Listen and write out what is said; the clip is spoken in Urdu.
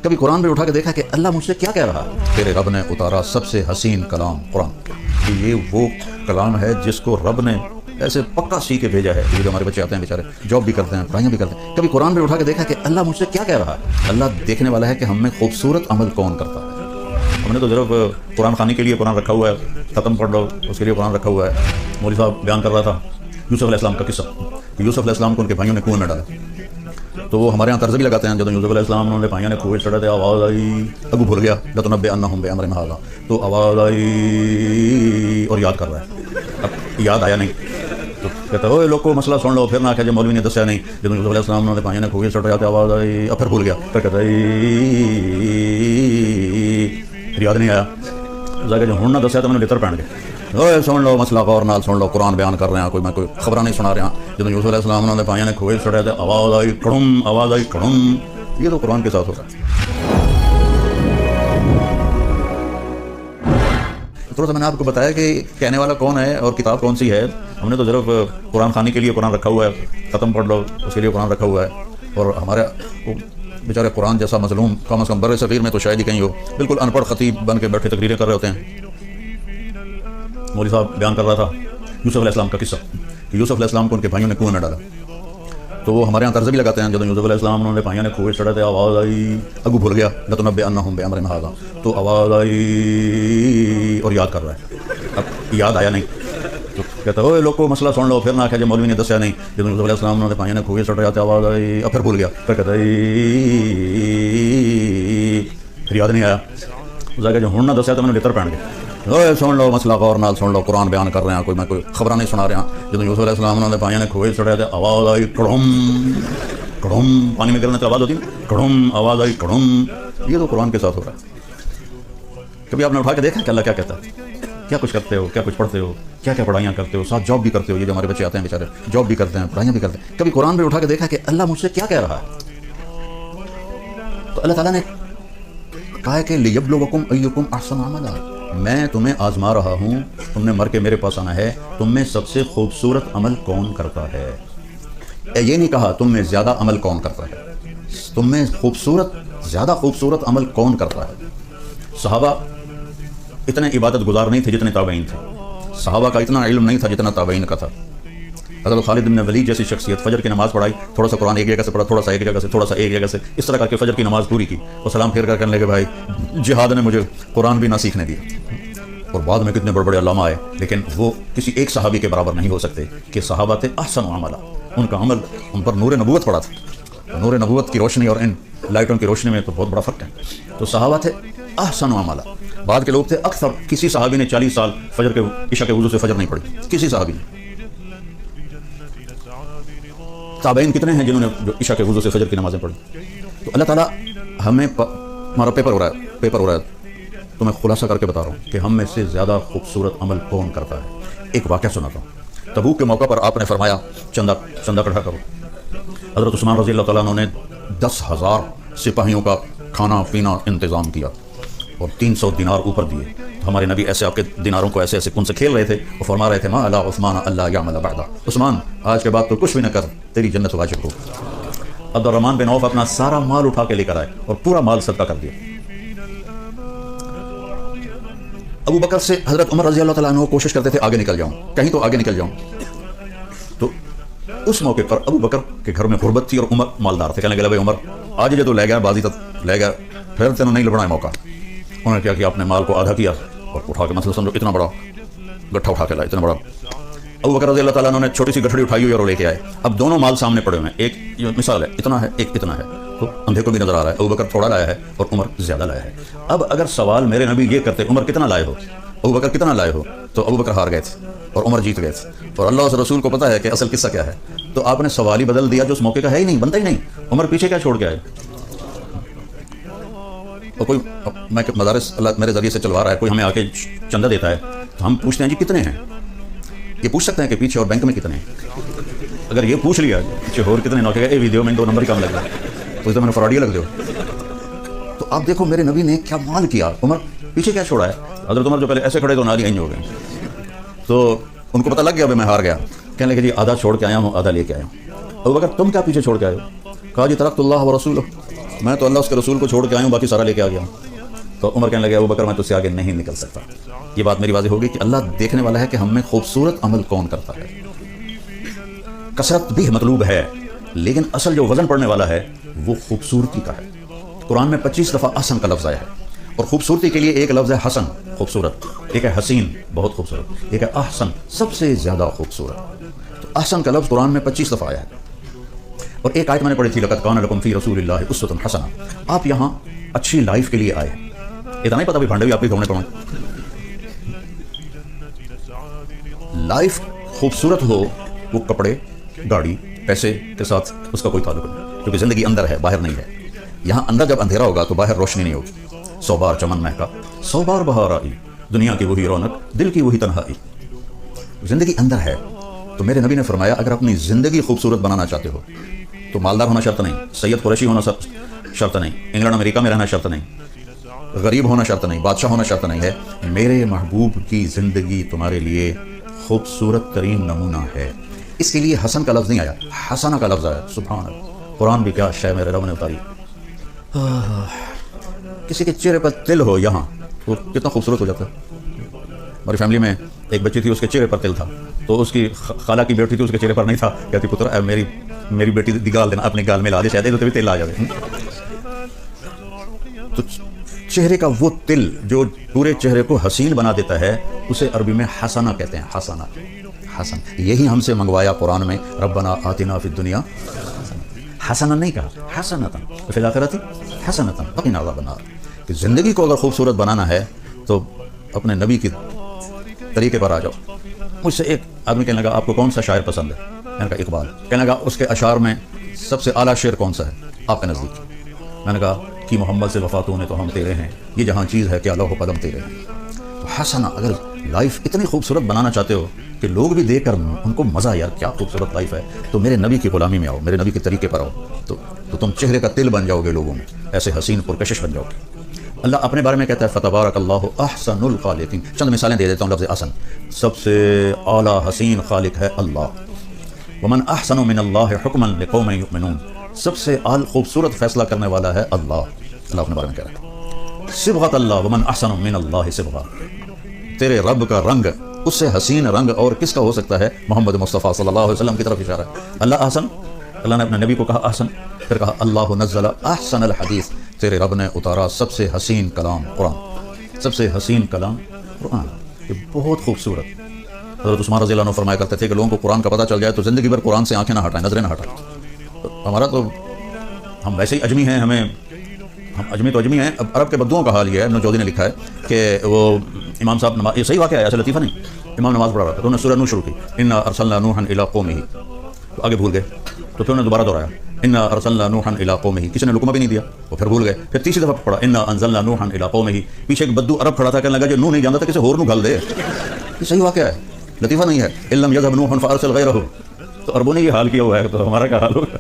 کبھی قرآن پہ اٹھا کے دیکھا کہ اللہ مجھ سے کیا کہہ رہا ہے؟ تیرے رب نے اتارا سب سے حسین کلام قرآن، کہ یہ وہ کلام ہے جس کو رب نے ایسے پکا سی کے بھیجا ہے۔ یہ جو ہمارے بچے آتے ہیں بیچارے جاب بھی کرتے ہیں، پڑھائیاں بھی کرتے ہیں، کبھی قرآن پہ اٹھا کے دیکھا کہ اللہ مجھ سے کیا کہہ رہا ہے؟ اللہ دیکھنے والا ہے کہ ہم میں خوبصورت عمل کون کرتا ہے۔ ہم نے تو صرف قرآن خوانی کے لیے قرآن رکھا ہوا ہے، ختم پڑھ لو اس کے لیے قرآن رکھا ہوا ہے۔ مولوی صاحب بیان کر رہا تھا یوسف علیہ السلام کا قصہ، کہ یوسف علیہ السلام کو ان کے بھائیوں نے کنویں میں ڈالا، تو وہ ہمارے یہاں طرز بھی لگاتے ہیں، جب یوسف علیہ السلام انہوں نے بھائیوں نے کنویں چڑھے تھے، آواز آئی، ابو بھول گیا لتنبئنہم بامرہم ھذا، تو آواز آئی اور یاد کر رہا ہے، اب یاد آیا نہیں تو کہتا ہے لوگ کو مسئلہ سن لو، پھر نہ کہ جب مولوی نے دسیا نہیں، جب یوسف علیہ السلام انہوں نے بھائیوں نے کنویں چڑھ رہے تھے، آواز آئی، اب پھر بھول گیا، پھر کہتا ہے پھر یاد نہیں آیا، کہ جو ہن نہ دسیا تو میں نے لتر پہن گئے، سن لو مسئلہ غور نال سن لو، قرآن بیان کر رہے ہیں، میں کوئی خبریں نہیں سنا رہا۔ جب یوسف علیہ السلام انہوں نے بھائیوں نے کھوئے چڑھے تھے، آواز آئی کڑم، آواز آئی کڑم، یہ تو قرآن کے ساتھ ہو رہا ہے۔ تھوڑا سا میں نے آپ کو بتایا کہ کہنے والا کون ہے اور کتاب کون سی ہے۔ ہم نے تو صرف قرآن خوانی کے لیے قرآن رکھا ہوا ہے، ختم پڑھ لو اس کے لیے قرآن رکھا ہوا ہے، اور ہمارے بیچارے قرآن جیسا مظلوم کم از کم بر صغیر میں تو شاید ہی کہیں ہو، بالکل ان پڑھ خطیب بن کے بیٹھے تقریریں کر رہے ہوتے ہیں۔ مولوی صاحب بیان کر رہا تھا یوسف علیہ السلام کا قصہ، کہ یوسف علیہ السلام کو ان کے بھائیوں نے کنویں میں ڈالا، تو وہ ہمارے یہاں طرز بھی لگاتے ہیں، جب یوسف علیہ السلام انہوں نے بھائیوں نے کنویں چڑھے تھے، آواز آئی، ابو بھول گیا لتنبئنہم بامرہم ھذا، تو آواز آئی اور یاد کر رہا ہے، اب یاد آیا نہیں تو کہتا ہے لوگ کو مسئلہ سن لو، پھر نہ کہ جب مولوی نے دسیا نہیں، جب یوسف علیہ السلام انہوں نے بھائیوں نے کنویں چڑھ رہے تھے، آواز آئی، اب پھر بھول گیا، پھر کہتا ہے پھر یاد نہیں آیا، کہ جو ہن نہ دسیا تو میں نے لتر پہن گئے، سن لو مسئلہ غور نال سن لو، قرآن بیان کر رہے ہیں، میں کوئی خبریں نہیں سنا رہا۔ جب یوسف علیہ السلام انہوں نے بھائیوں نے کھوئے چڑھے تھے، آواز آئی کڑم، کڑم، پانی میں گرنے کی آواز ہوتی ہے، کڑم، آواز آئی کڑم، یہ تو قرآن کے ساتھ ہو رہا ہے۔ کبھی آپ نے اٹھا کے دیکھا کہ اللہ کیا کہتا ہے؟ کیا کچھ کرتے ہو، کیا کچھ پڑھتے ہو، کیا کیا پڑھائیاں کرتے ہو، ساتھ جاب بھی کرتے ہو، یہ جو ہمارے بچے آتے ہیں بیچارے جاب بھی کرتے ہیں، پڑھائیاں بھی کرتے ہیں، کبھی قرآن پہ اٹھا کے دیکھا کہ اللہ مجھ سے کیا کہہ رہا ہے؟ تو اللہ تعالیٰ نے کہا ہے کہ لیبلوکم ایکم احسن عملا، میں تمہیں آزما رہا ہوں، تم نے مر کے میرے پاس آنا ہے، تم میں سب سے خوبصورت عمل کون کرتا ہے۔ یہ نہیں کہا تم میں زیادہ عمل کون کرتا ہے، تم میں زیادہ خوبصورت عمل کون کرتا ہے۔ صحابہ اتنے عبادت گزار نہیں تھے جتنے تابعین تھے، صحابہ کا اتنا علم نہیں تھا جتنا تابعین کا تھا۔ حضرت خالد بن ولید جیسی شخصیت فجر کی نماز پڑھائی، تھوڑا سا قرآن ایک جگہ سے پڑھا، تھوڑا سا ایک جگہ سے، تھوڑا سا ایک جگہ سے، اس طرح کر کے فجر کی نماز پوری کی، اور سلام پھیر کر کہنے لگے بھائی جہاد نے مجھے قرآن بھی نہ سیکھنے دیا۔ اور بعد میں کتنے بڑے بڑے علماء آئے، لیکن وہ کسی ایک صحابی کے برابر نہیں ہو سکتے کہ صحابہ تھے احسن عملا، ان کا عمل ان پر نور نبوت پڑا تھا، نور نبوت کی روشنی اور ان لائٹوں کی روشنی میں تو بہت بڑا فرق ہے۔ تو صحابہ تھے احسن عملا۔ بعد کے لوگ تھے اکثر، کسی صحابی نے 40 سال فجر کے عشاء کے وضو سے فجر نہیں پڑھی، کسی صحابی نے۔ تابعین کتنے ہیں جنہوں نے عشاء کے وضو سے فجر کی نمازیں پڑھی۔ تو اللہ تعالیٰ ہمیں ہمارا پیپر ہو رہا ہے، تو میں خلاصہ کر کے بتا رہا ہوں کہ ہم میں سے زیادہ خوبصورت عمل کون کرتا ہے۔ ایک واقعہ سناتا ہوں۔ تبوک کے موقع پر آپ نے فرمایا چندہ اکٹھا کرو۔ حضرت عثمان رضی اللہ تعالیٰ عنہ نے 10,000 سپاہیوں کا کھانا پینا انتظام کیا اور 300 دینار اوپر دیے۔ تو ہمارے نبی ایسے آپ کے دیناروں کو ایسے کن سے کھیل رہے تھے، وہ فرما رہے تھے ما علی عثمان اللہ یعمل بعد، عثمان آج کے بعد تو کچھ بھی نہ کر، تیری جنت واجب ہو۔ عبد الرحمن بن عوف اپنا سارا مال اٹھا کے لے کر آئے اور پورا مال صدقہ کر دیا۔ ابو بکر سے حضرت عمر رضی اللہ تعالیٰ عنہ کوشش کرتے تھے آگے نکل جاؤں، کہیں تو آگے نکل جاؤں۔ تو اس موقع پر ابو بکر کے گھر میں غربت تھی اور عمر مالدار تھے، کہنے لگے بھائی عمر آج جو تو لے گیا بازی تک لے گیا، پھر تینوں نہیں لبنا ہے موقع۔ انہوں نے کیا کہ اپنے مال کو آدھا کیا اور اٹھا کے مسئلہ سمجھو اتنا بڑا گٹھا اٹھا کے لائے، اتنا بڑا۔ ابو بکر رضی اللہ تعالیٰ عنہ نے چھوٹی سی گٹھڑی اٹھائی ہوئی اور لے کے آئے۔ اب دونوں مال سامنے پڑے ہوئے ہیں، ایک یہ مثال ہے اتنا ہے، ایک اتنا ہے، تو اندھے کو بھی نظر آ رہا ہے ابو بکر تھوڑا لایا ہے اور عمر زیادہ لایا ہے۔ اب اگر سوال میرے نبی یہ کرتے عمر کتنا لائے ہو، ابو بکر کتنا لائے ہو، تو ابو بکر ہار گئے تھے اور عمر جیت گئے تھے، اور اللہ اور رسول کو پتہ ہے کہ اصل قصہ کیا ہے۔ تو آپ نے سوال ہی بدل دیا جو اس موقع کا ہے ہی نہیں، بنتا ہی نہیں۔ عمر پیچھے کیا چھوڑ کے آئے؟ اور کوئی میں مدارس اللہ میرے ذریعے سے چلوا رہا ہے، کوئی ہمیں آ کے چندہ دیتا ہے تو ہم پوچھتے ہیں جی کتنے ہیں؟ یہ پوچھ سکتے ہیں کہ پیچھے اور بینک میں کتنے ہیں؟ اگر یہ پوچھ لیا پیچھے اور کتنے نہ کہ ویڈیو میں 2 نمبر ہی کام لگ گیا تو اس میں نے فراڈی لگ دو۔ تو آپ دیکھو میرے نبی نے کیا مال کیا، عمر پیچھے کیا چھوڑا ہے۔ حضرت عمر جو پہلے ایسے کھڑے تو نالی ہو گئے، تو ان کو پتہ لگ گیا میں ہار گیا، کہنے لگے جی آدھا چھوڑ کے آیا ہوں، آدھا لے کے آیا ہوں۔ ابو بکر تم کیا پیچھے چھوڑ کے آئے ہو؟ کہا جی ترکت اللہ و رسولہ، میں تو اللہ اس کے رسول کو چھوڑ کے آیا ہوں، باقی سارا لے کے آ گیا ہوں۔ تو عمر کہنے لگے ابو بکر میں تجھ سے آگے نہیں نکل سکتا۔ یہ بات میری واضح ہوگی کہ اللہ دیکھنے والا ہے کہ ہم میں خوبصورت عمل کون کرتا ہے۔ کثرت بھی مطلوب ہے، لیکن اصل جو وزن پڑنے والا ہے وہ خوبصورتی کا ہے۔ قرآن میں 25 دفعہ احسن کا لفظ آیا ہے، اور خوبصورتی کے لیے ایک لفظ ہے حسن، خوبصورت، ایک ہے حسین، بہت خوبصورت، ایک ہے احسن، سب سے زیادہ خوبصورت۔ تو احسن کا لفظ قرآن میں 25 دفعہ آیا ہے، اور ایک آیت میں نے پڑھی تھی لقد کان لکم فی رسول اللہ اسوۃ حسنہ۔ آپ یہاں اچھی لائف کے لیے آئے ہیں، اتنا نہیں پتا بھی بھانڈے بھی آپ کے دھونے پڑیں۔ لائف خوبصورت ہو، وہ کپڑے، گاڑی، پیسے کے ساتھ اس کا کوئی تعلق نہیں، کیونکہ زندگی اندر ہے، باہر نہیں ہے۔ یہاں اندر جب اندھیرا ہوگا تو باہر روشنی نہیں ہوگی۔ 100 بار چمن مہکا، 100 بار بہار آئی، دنیا کی وہی رونق، دل کی وہی تنہائی۔ زندگی اندر ہے۔ تو میرے نبی نے فرمایا اگر اپنی زندگی خوبصورت بنانا چاہتے ہو تو مالدار ہونا شرط نہیں، سید قریشی ہونا شرط نہیں، انگلینڈ امریکہ میں رہنا شرط نہیں، غریب ہونا شرط نہیں، بادشاہ ہونا شرط نہیں ہے۔ میرے محبوب کی زندگی تمہارے لیے خوبصورت ترین نمونہ ہے۔ اس کے لیے حسن کا لفظ نہیں آیا، حسنہ کا لفظ آیا۔ سبحان اللہ، قرآن بھی کیا شے میرے رب نے اتاری۔ کسی کے چہرے پر تل ہو یہاں وہ کتنا خوبصورت ہو جاتا ہے۔ ہماری فیملی میں ایک بچی تھی، اس کے چہرے پر تل تھا، تو اس کی خالہ کی بیٹی تھی، اس کے چہرے پر نہیں تھا، کہتی پتر میری بیٹی دی گال دینا، اپنے گال میں لا دے، شاید تو بھی تل آ جائے۔ تو چہرے کا وہ تل جو پورے چہرے کو حسین بنا دیتا ہے اسے عربی میں حسنہ کہتے ہیں۔ حسنہ، حسن، یہی ہم سے منگوایا قرآن میں، ربنا آتنا فی الدنیا حسنہ نہیں کہا، حسنۃ فی الآخرۃ حسنۃ وقنا عذاب النار۔ کہ زندگی کو اگر خوبصورت بنانا ہے تو اپنے نبی کے طریقے پر آ جاؤ۔ مجھ سے ایک آدمی کہنے لگا آپ کو کون سا شاعر پسند ہے؟ میں نے کہا اقبال۔ کہنے لگا اس کے اشعار میں سب سے اعلیٰ شعر کون سا ہے آپ کے نزدیک؟ میں نے کہا کہ محمد سے وفاتوں نے تو ہم تیرے ہیں، یہ جہاں چیز ہے کیا لوح و قلم تیرے ہیں۔ تو حسنہ، اگر لائف اتنی خوبصورت بنانا چاہتے ہو کہ لوگ بھی دیکھ کر ان کو مزہ، یار کیا خوبصورت لائف ہے، تو میرے نبی کی غلامی میں آؤ، میرے نبی کے طریقے پر آؤ، تو تم چہرے کا تل بن جاؤ گے لوگوں میں، ایسے حسین پرکشش بن جاؤ گے۔ اللہ اپنے بارے میں کہتا ہے فتبارک اللہ احسن الخالقین۔ چند مثالیں دے دیتا ہوں۔ لفظ احسن، سب سے اعلیٰ حسین خالق ہے اللہ۔ ومن احسن من اللہ حکما لقوم یؤمنون، سب سے خوبصورت فیصلہ کرنے والا ہے اللہ۔ اللہ اپنے بارے میں کہہ رہا ہے صبغۃ اللہ، ومن احسن من اللہ صبغہ، تیرے رب کا رنگ، اس سے حسین رنگ اور کس کا ہو سکتا ہے؟ محمد مصطفیٰ صلی اللہ علیہ وسلم کی طرف اشارہ ہے۔ اللہ احسن، اللہ نے اپنے نبی کو کہا احسن، پھر کہا اللہ نزل احسن الحدیث، تیرے رب نے اتارا سب سے حسین کلام قرآن، سب سے حسین کلام قرآن۔ یہ بہت خوبصورت۔ حضرت عثمان رضی اللہ عنہ فرمایا کرتے تھے کہ لوگوں کو قرآن کا پتہ چل جائے تو زندگی بھر قرآن سے آنکھیں نہ ہٹائیں، نظریں نہ ہٹائیں۔ تو ہمارا تو ہم ویسے ہی اجمی ہیں، ہم اجمی تو اجمی ہیں۔ اب عرب کے بدوؤں کا حال یہ ہے، ابن جوزی نے لکھا ہے کہ وہ امام صاحب نماز، یہ صحیح واقعہ ہے، ایسا لطیفہ نہیں، امام نماز پڑھا رہا تھا تو انہوں نے سورہ نوح شروع کی، انا ارسلنا نوحا الی قومہ، تو آگے بھول گئے، تو پھر انہوں نے دوبارہ دہرایا انا ارسلنا نوحا الی قومہ، کسی نے لقمہ بھی نہیں دیا، وہ پھر بھول گئے، پھر تیسری دفعہ پڑھا انا انزلنا نوحا الی قومہ، پیچھے ایک بدو عرب کھڑا تھا، کہنے لگا جو نوح نہیں جانتا تھا کسی اور نو گھل دے۔ یہ صحیح واقعہ ہے، لطیفہ نہیں ہے۔ ان لم یذهب نوح فارسل غیرہ، تو عربوں نے یہ حال کیا ہوا ہے، تو ہمارا کیا حال ہوگا؟